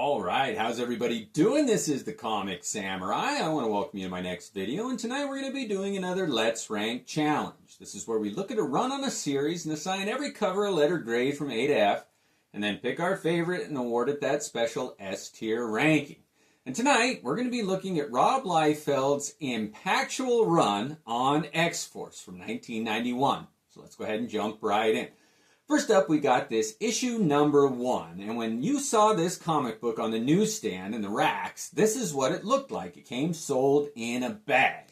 Alright, how's everybody doing? This is the Comicsamurai. I want to welcome you to my next video, and tonight we're going to be doing another Let's Rank challenge. This is where we look at a run on a series and assign every cover a letter grade from A to F, and then pick our favorite and award it that special S tier ranking. And tonight we're going to be looking at Rob Liefeld's impactual run on X-Force from 1991. So let's go ahead and jump right in. First up, we got this issue number 1, and when you saw this comic book on the newsstand in the racks, this is what it looked like. It came sold in a bag.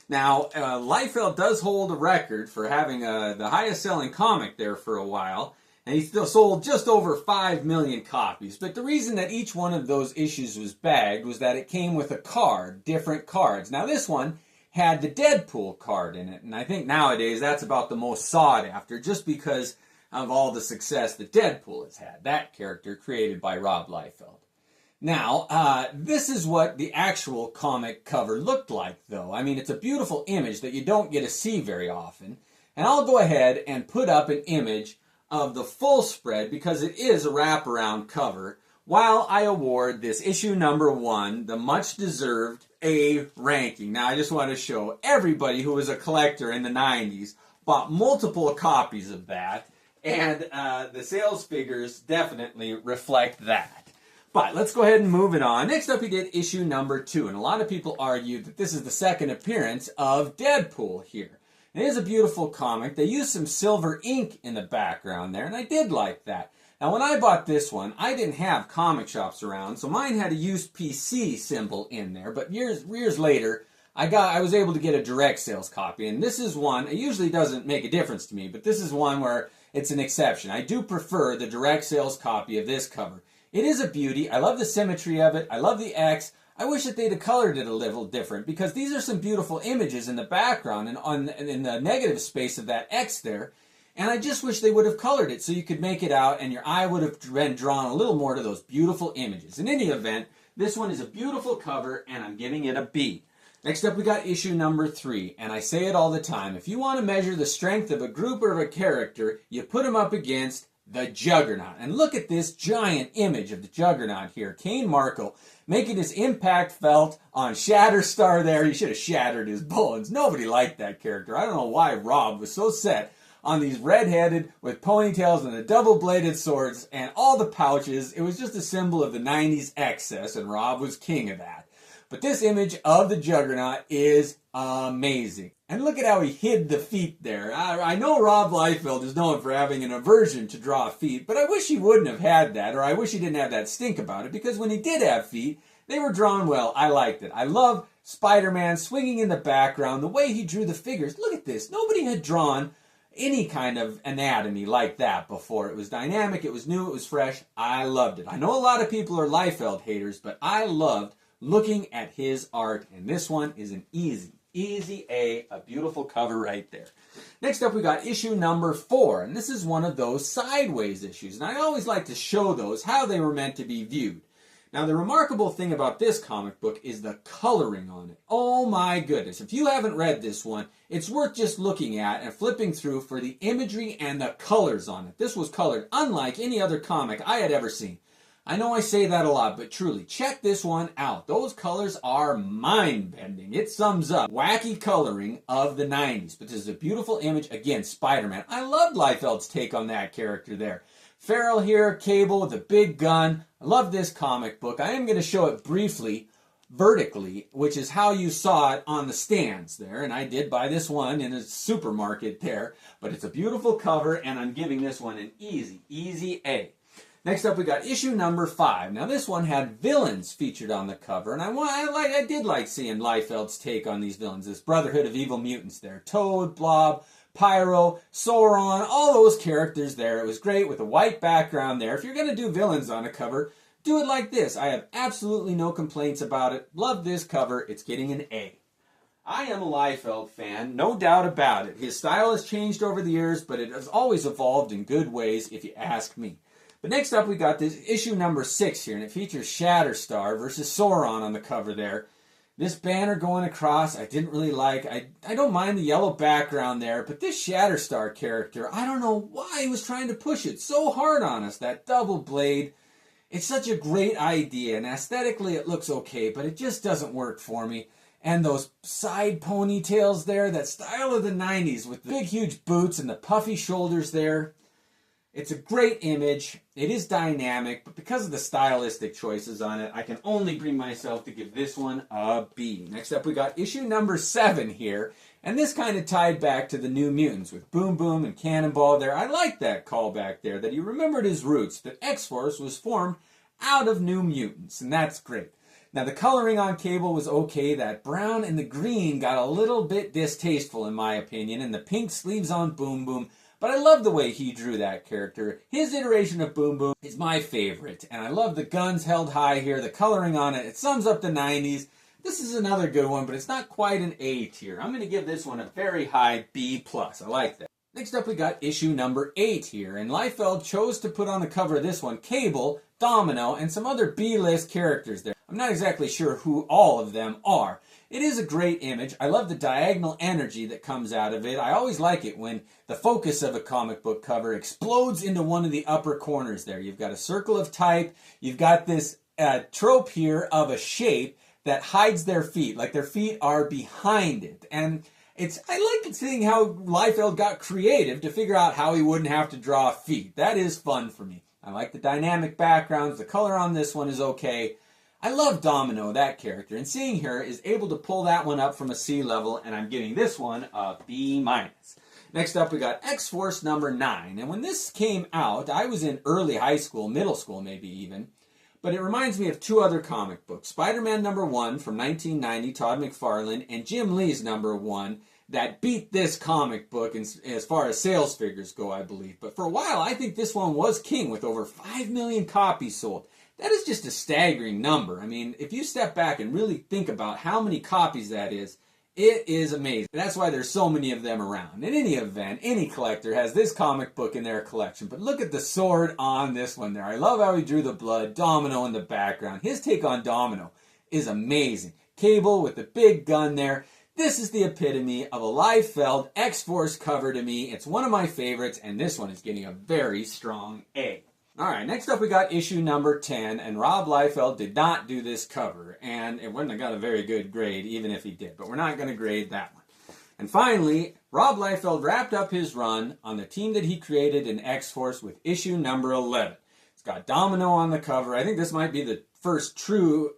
Now, Liefeld does hold a record for having the highest selling comic there for a while, and he still sold just over 5 million copies. But the reason that each one of those issues was bagged was that it came with a card, different cards. Now this one had the Deadpool card in it, and I think nowadays that's about the most sought after, just because of all the success that Deadpool has had. That character created by Rob Liefeld. Now, this is what the actual comic cover looked like, though. I mean, it's a beautiful image that you don't get to see very often. And I'll go ahead and put up an image of the full spread because it is a wraparound cover while I award this issue number 1 the much-deserved A ranking. Now, I just want to show everybody who was a collector in the 90s bought multiple copies of that. And the sales figures definitely reflect that. But let's go ahead and move it on. Next up, we did issue number 2. And a lot of people argued that this is the second appearance of Deadpool here. It is a beautiful comic. They used some silver ink in the background there, and I did like that. Now, when I bought this one, I didn't have comic shops around, so mine had a used PC symbol in there. But years later, I was able to get a direct sales copy. And this is one, it usually doesn't make a difference to me, but this is one where it's an exception. I do prefer the direct sales copy of this cover. It is a beauty. I love the symmetry of it. I love the X. I wish that they'd have colored it a little different because these are some beautiful images in the background and in the negative space of that X there. And I just wish they would have colored it so you could make it out and your eye would have been drawn a little more to those beautiful images. In any event, this one is a beautiful cover and I'm giving it a B. Next up, we got issue number 3, and I say it all the time. If you want to measure the strength of a group or of a character, you put them up against the Juggernaut. And look at this giant image of the Juggernaut here. Kane Markle making his impact felt on Shatterstar there. He should have shattered his bones. Nobody liked that character. I don't know why Rob was so set on these red-headed with ponytails and the double-bladed swords and all the pouches. It was just a symbol of the 90s excess, and Rob was king of that. But this image of the Juggernaut is amazing. And look at how he hid the feet there. I know Rob Liefeld is known for having an aversion to draw feet, but I wish he wouldn't have had that, or I wish he didn't have that stink about it, because when he did have feet, they were drawn well. I liked it. I love Spider-Man swinging in the background, the way he drew the figures. Look at this. Nobody had drawn any kind of anatomy like that before. It was dynamic, it was new, it was fresh. I loved it. I know a lot of people are Liefeld haters, but I loved looking at his art, and this one is an easy A, a beautiful cover right there. Next up, we got issue number 4, and this is one of those sideways issues, and I always like to show those, how they were meant to be viewed. Now, the remarkable thing about this comic book is the coloring on it. Oh my goodness, if you haven't read this one, it's worth just looking at and flipping through for the imagery and the colors on it. This was colored unlike any other comic I had ever seen. I know I say that a lot, but truly, check this one out. Those colors are mind-bending. It sums up wacky coloring of the 90s. But this is a beautiful image. Again, Spider-Man. I loved Liefeld's take on that character there. Farrell here, Cable with a big gun. I love this comic book. I am going to show it briefly, vertically, which is how you saw it on the stands there. And I did buy this one in a supermarket there. But it's a beautiful cover, and I'm giving this one an easy A. Next up, we got issue number 5. Now, this one had villains featured on the cover, and I did like seeing Liefeld's take on these villains. This Brotherhood of Evil Mutants there. Toad, Blob, Pyro, Sauron, all those characters there. It was great with a white background there. If you're going to do villains on a cover, do it like this. I have absolutely no complaints about it. Love this cover. It's getting an A. I am a Liefeld fan, no doubt about it. His style has changed over the years, but it has always evolved in good ways, if you ask me. But next up, we got this issue number 6 here, and it features Shatterstar versus Sauron on the cover there. This banner going across, I didn't really like. I don't mind the yellow background there, but this Shatterstar character, I don't know why he was trying to push it so hard on us, that double blade. It's such a great idea, and aesthetically it looks okay, but it just doesn't work for me. And those side ponytails there, that style of the 90s with the big huge boots and the puffy shoulders there. It's a great image. It is dynamic, but because of the stylistic choices on it, I can only bring myself to give this one a B. Next up, we got issue number 7 here, and this kind of tied back to the New Mutants with Boom Boom and Cannonball there. I like that callback there, that he remembered his roots, that X-Force was formed out of New Mutants, and that's great. Now, the coloring on Cable was okay. That brown and the green got a little bit distasteful, in my opinion, and the pink sleeves on Boom Boom. But I love the way he drew that character. His iteration of Boom Boom is my favorite. And I love the guns held high here, the coloring on it. It sums up the 90s. This is another good one, but it's not quite an A tier. I'm going to give this one a very high B+. I like that. Next up, we got issue number 8 here. And Liefeld chose to put on the cover of this one Cable, Domino, and some other B-list characters there. I'm not exactly sure who all of them are. It is a great image. I love the diagonal energy that comes out of it. I always like it when the focus of a comic book cover explodes into one of the upper corners there. You've got a circle of type. You've got this trope here of a shape that hides their feet, like their feet are behind it. And I like seeing how Liefeld got creative to figure out how he wouldn't have to draw feet. That is fun for me. I like the dynamic backgrounds. The color on this one is okay. I love Domino, that character, and seeing her is able to pull that one up from a C level, and I'm giving this one a B-. Next up, we got X-Force number 9, and when this came out, I was in early high school, middle school maybe even, but it reminds me of 2 other comic books, Spider-Man number 1 from 1990, Todd McFarlane, and Jim Lee's number 1, that beat this comic book as far as sales figures go, I believe. But for a while, I think this one was king with over 5 million copies sold. That is just a staggering number. I mean, if you step back and really think about how many copies that is, it is amazing. That's why there's so many of them around. In any event, any collector has this comic book in their collection. But look at the sword on this one there. I love how he drew the blood, Domino in the background. His take on Domino is amazing. Cable with the big gun there. This is the epitome of a Liefeld X-Force cover to me. It's one of my favorites, and this one is getting a very strong A. Alright, next up we got issue number 10, and Rob Liefeld did not do this cover, and it wouldn't have got a very good grade even if he did, but we're not going to grade that one. And finally, Rob Liefeld wrapped up his run on the team that he created in X-Force with issue number 11. It's got Domino on the cover. I think this might be the first true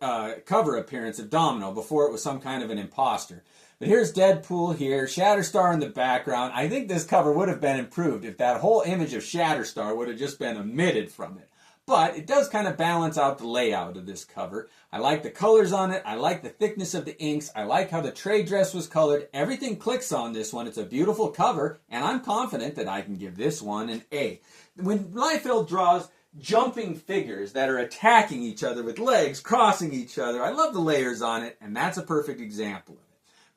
cover appearance of Domino before it was some kind of an imposter. But here's Deadpool here, Shatterstar in the background. I think this cover would have been improved if that whole image of Shatterstar would have just been omitted from it. But it does kind of balance out the layout of this cover. I like the colors on it. I like the thickness of the inks. I like how the trade dress was colored. Everything clicks on this one. It's a beautiful cover, and I'm confident that I can give this one an A. When Liefeld draws jumping figures that are attacking each other with legs crossing each other, I love the layers on it, and that's a perfect example of it.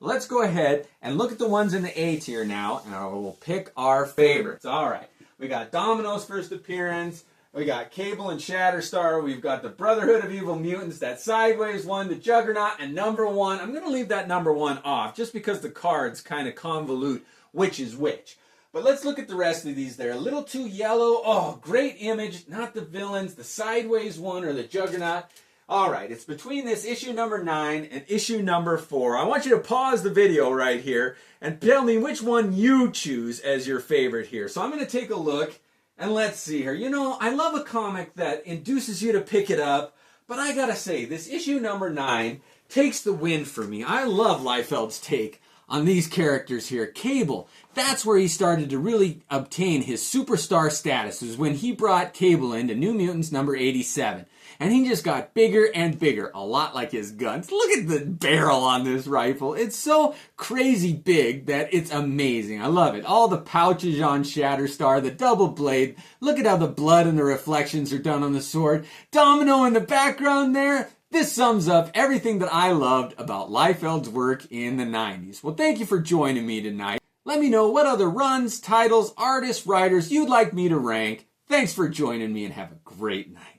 Let's go ahead and look at the ones in the A tier now, and we'll pick our favorites. All right, we got Domino's first appearance. We got Cable and Shatterstar. We've got the Brotherhood of Evil Mutants, that Sideways one, the Juggernaut, and number 1. I'm going to leave that number 1 off just because the cards kind of convolute which is which. But let's look at the rest of these. They're a little too yellow. Oh, great image. Not the villains, the Sideways one or the Juggernaut. All right, it's between this issue number 9 and issue number 4. I want you to pause the video right here and tell me which one you choose as your favorite here. So I'm going to take a look and let's see here. You know, I love a comic that induces you to pick it up, but I got to say, this issue number 9 takes the win for me. I love Liefeld's take on these characters here. Cable, that's where he started to really obtain his superstar status, was when he brought Cable into New Mutants number 87. And he just got bigger and bigger, a lot like his guns. Look at the barrel on this rifle. It's so crazy big that it's amazing. I love it. All the pouches on Shatterstar, the double blade. Look at how the blood and the reflections are done on the sword. Domino in the background there. This sums up everything that I loved about Liefeld's work in the 90s. Well, thank you for joining me tonight. Let me know what other runs, titles, artists, writers you'd like me to rank. Thanks for joining me and have a great night.